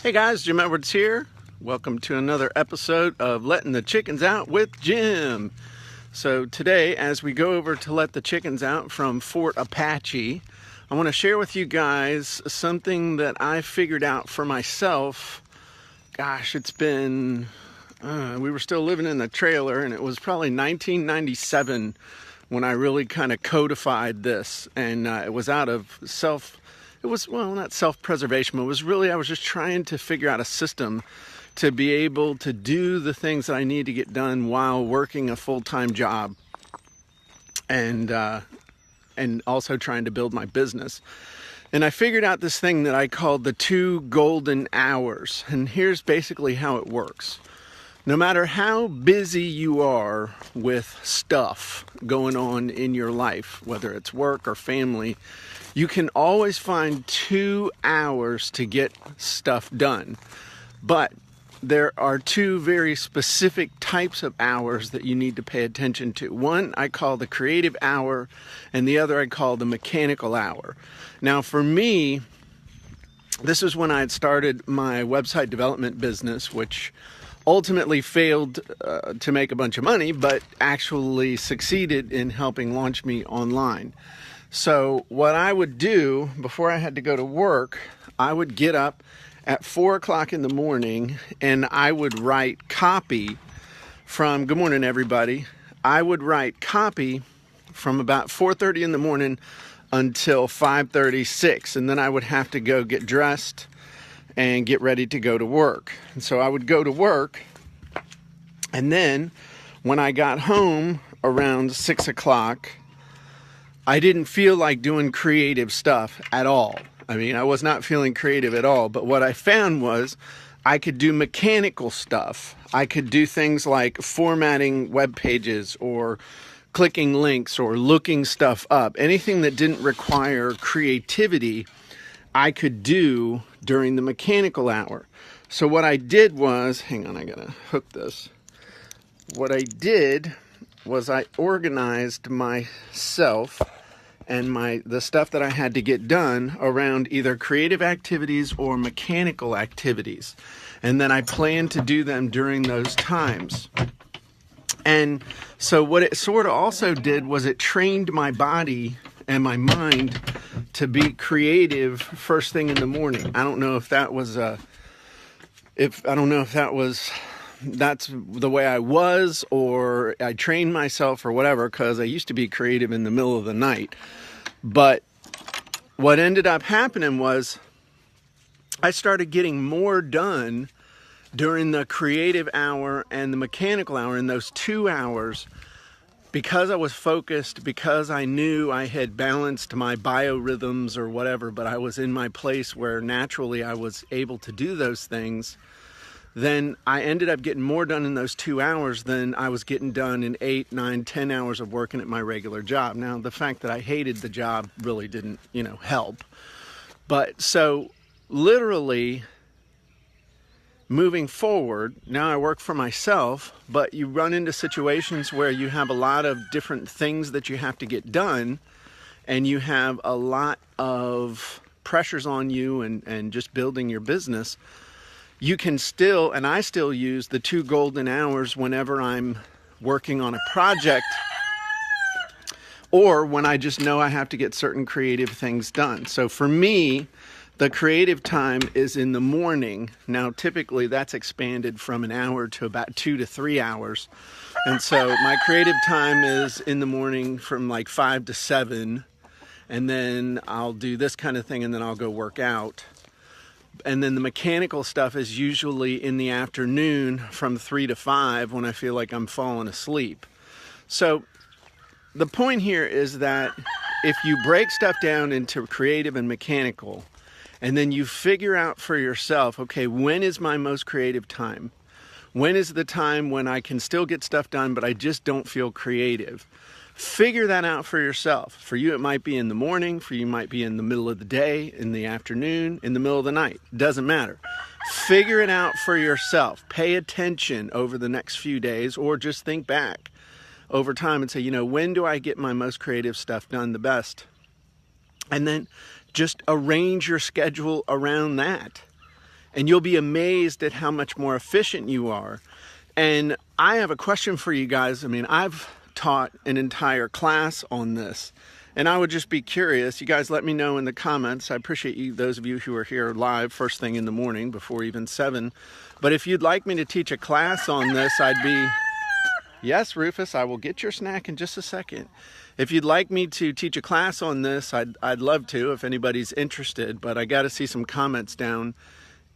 Hey guys, Jim Edwards here. Welcome to another episode of Letting the Chickens Out with Jim. So today, as we go over to let the chickens out from Fort Apache, I want to share with you guys something that I figured out for myself. Gosh, it's been, we were still living in the trailer, and it was probably 1997 when I really kind of codified this, and it was out of not self-preservation, but it was really, I was just trying to figure out a system to be able to do the things that I need to get done while working a full-time job, and also trying to build my business. And I figured out this thing that I called the 2 golden hours. And here's basically how it works. No matter how busy you are with stuff going on in your life, whether it's work or family, you can always find 2 hours to get stuff done. But there are 2 very specific types of hours that you need to pay attention to. One I call the creative hour, and the other I call the mechanical hour. Now for me, this is when I had started my website development business, which ultimately failed to make a bunch of money, but actually succeeded in helping launch me online. So what I would do before I had to go to work, I would get up at 4 o'clock in the morning and I would write copy from, good morning everybody, I would write copy from about 4:30 in the morning until 5:36, and then I would have to go get dressed and get ready to go to work. And so I would go to work, and then when I got home around 6 o'clock, I didn't feel like doing creative stuff at all. I mean, I was not feeling creative at all, but what I found was I could do mechanical stuff. I could do things like formatting web pages or clicking links or looking stuff up. Anything that didn't require creativity, I could do during the mechanical hour. So what I did was, hang on, I gotta hook this. What I did was I organized myself and the stuff that I had to get done around either creative activities or mechanical activities. And then I planned to do them during those times. And so what it sort of also did was it trained my body and my mind to be creative first thing in the morning. I don't know if that was that's the way I was, or I trained myself or whatever, because I used to be creative in the middle of the night. But what ended up happening was I started getting more done during the creative hour and the mechanical hour, in those 2 hours, because I was focused, because I knew I had balanced my biorhythms or whatever, but I was in my place where naturally I was able to do those things. Then I ended up getting more done in those 2 hours than I was getting done in 8, 9, 10 hours of working at my regular job. Now, the fact that I hated the job really didn't, help. But so literally moving forward, now I work for myself, but you run into situations where you have a lot of different things that you have to get done, and you have a lot of pressures on you and just building your business. You can still, and I still use the 2 golden hours whenever I'm working on a project or when I just know I have to get certain creative things done. So for me, the creative time is in the morning. Now, typically that's expanded from an hour to about 2 to 3 hours. And so my creative time is in the morning from like 5 to 7. And then I'll do this kind of thing, and then I'll go work out. And then the mechanical stuff is usually in the afternoon from 3 to 5 when I feel like I'm falling asleep. So the point here is that if you break stuff down into creative and mechanical, and then you figure out for yourself, okay, when is my most creative time? When is the time when I can still get stuff done, but I just don't feel creative? Figure that out for yourself. For you, it might be in the morning. For you, it might be in the middle of the day, in the afternoon, in the middle of the night. Doesn't matter. Figure it out for yourself. Pay attention over the next few days, or just think back over time and say, when do I get my most creative stuff done the best? And then just arrange your schedule around that. and you'll be amazed at how much more efficient you are. And I have a question for you guys. I mean, I've taught an entire class on this, and I would just be curious. You guys let me know in the comments. I appreciate you, those of you who are here live first thing in the morning before even 7. But if you'd like me to teach a class on this, I'd be... Yes, Rufus, I will get your snack in just a second. If you'd like me to teach a class on this, I'd love to if anybody's interested, but I got to see some comments down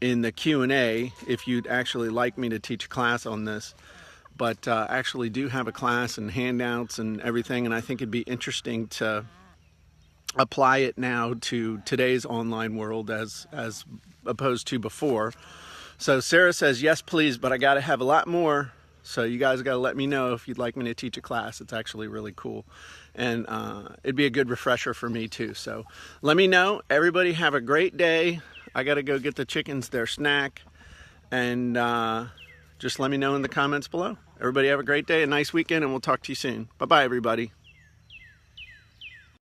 in the Q&A if you'd actually like me to teach a class on this. But actually do have a class and handouts and everything, and I think it'd be interesting to apply it now to today's online world as opposed to before. So Sarah says, yes, please, but I got to have a lot more. So you guys got to let me know if you'd like me to teach a class. It's actually really cool. And it'd be a good refresher for me too. So let me know. Everybody have a great day. I got to go get the chickens their snack. And just let me know in the comments below. Everybody have a great day, a nice weekend, and we'll talk to you soon. Bye-bye, everybody.